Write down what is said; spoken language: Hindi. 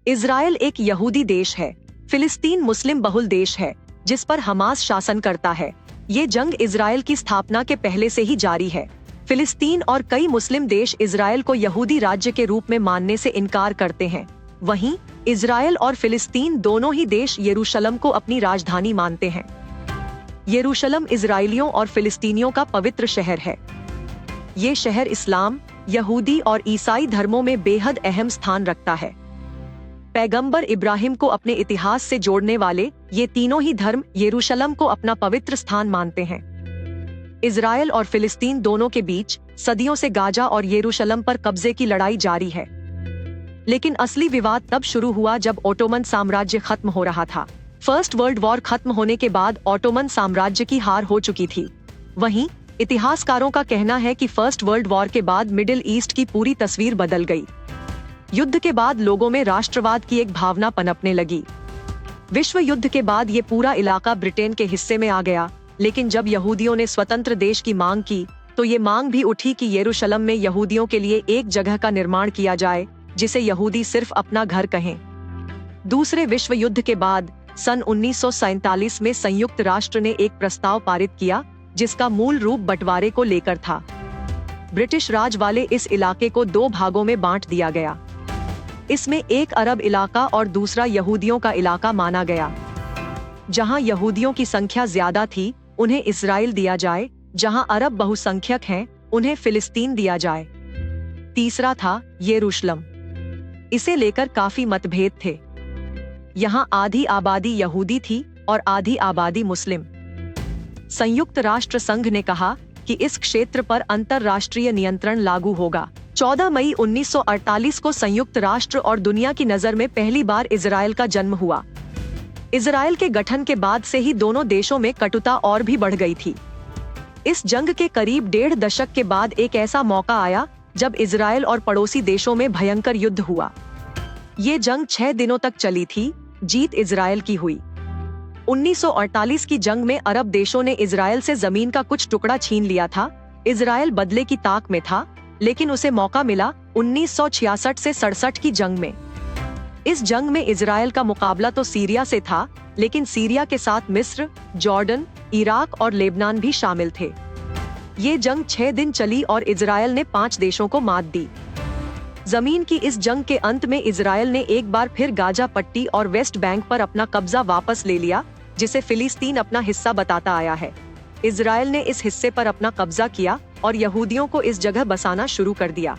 इजराइल एक यहूदी देश है, फिलिस्तीन मुस्लिम बहुल देश है जिस पर हमास शासन करता है। ये जंग इजराइल की स्थापना के पहले से ही जारी है। फिलिस्तीन और कई मुस्लिम देश इजराइल को यहूदी राज्य के रूप में मानने से इनकार करते हैं। वहीं इजराइल और फिलिस्तीन दोनों ही देश यरूशलम को अपनी राजधानी मानते हैं। यरूशलम इजराइलियों और फिलिस्तीनियों का पवित्र शहर है। ये शहर इस्लाम, यहूदी और ईसाई धर्मों में बेहद अहम स्थान रखता है। पैगंबर इब्राहिम को अपने इतिहास से जोड़ने वाले ये तीनों ही धर्म यरूशलम को अपना पवित्र स्थान मानते हैं। इजराइल और फिलिस्तीन दोनों के बीच सदियों से गाजा और यरूशलम पर कब्जे की लड़ाई जारी है। लेकिन असली विवाद तब शुरू हुआ जब ओटोमन साम्राज्य खत्म हो रहा था। फर्स्ट वर्ल्ड वॉर खत्म होने के बाद ओटोमन साम्राज्य की हार हो चुकी थी। वहीं इतिहासकारों का कहना है कि फर्स्ट वर्ल्ड वॉर के बाद मिडिल ईस्ट की पूरी तस्वीर बदल गई। युद्ध के बाद लोगों में राष्ट्रवाद की एक भावना पनपने लगी। विश्व युद्ध के बाद ये पूरा इलाका ब्रिटेन के हिस्से में आ गया। लेकिन जब यहूदियों ने स्वतंत्र देश की मांग की तो ये मांग भी उठी कि यरूशलम में यहूदियों के लिए एक जगह का निर्माण किया जाए जिसे यहूदी सिर्फ अपना घर कहें। दूसरे विश्व युद्ध के बाद सन 1947 में संयुक्त राष्ट्र ने एक प्रस्ताव पारित किया जिसका मूल रूप बंटवारे को लेकर था। ब्रिटिश राज वाले इस इलाके को दो भागों में बांट दिया गया। इसमें एक अरब इलाका और दूसरा यहूदियों का इलाका माना गया। जहां यहूदियों की संख्या ज्यादा थी उन्हें इस्राइल दिया जाए, जहां अरब बहुसंख्यक हैं उन्हें फिलिस्तीन दिया जाए। तीसरा था यरूशलम। इसे लेकर काफी मतभेद थे। यहाँ आधी आबादी यहूदी थी और आधी आबादी मुस्लिम। संयुक्त राष्ट्र संघ ने कहा कि इस क्षेत्र पर अंतरराष्ट्रीय नियंत्रण लागू होगा। 14 मई 1948 को संयुक्त राष्ट्र और दुनिया की नजर में पहली बार इजराइल का जन्म हुआ। इजराइल के गठन के बाद से ही दोनों देशों में कटुता और भी बढ़ गई थी। इस जंग के करीब 1.5 दशक के बाद एक ऐसा मौका आया जब इजराइल और पड़ोसी देशों में भयंकर युद्ध हुआ। ये जंग 6 दिनों तक चली थी। जीत इजराइल की हुई। 1948 की जंग में अरब देशों ने इजराइल से जमीन का कुछ टुकड़ा छीन लिया था। इजराइल बदले की ताक में था, लेकिन उसे मौका मिला 1966 से 67 की जंग में। इस जंग में इजराइल का मुकाबला तो सीरिया से था, लेकिन सीरिया के साथ मिस्र, जॉर्डन, इराक और लेबनान भी शामिल थे। ये जंग 6 दिन चली और इजराइल ने 5 देशों को मात दी। जमीन की इस जंग के अंत में इजराइल ने एक बार फिर गाजा पट्टी और वेस्ट बैंक पर अपना कब्जा वापस ले लिया, जिसे फिलिस्तीन अपना हिस्सा बताता आया है। इजराइल ने इस हिस्से पर अपना कब्जा किया और यहूदियों को इस जगह बसाना शुरू कर दिया।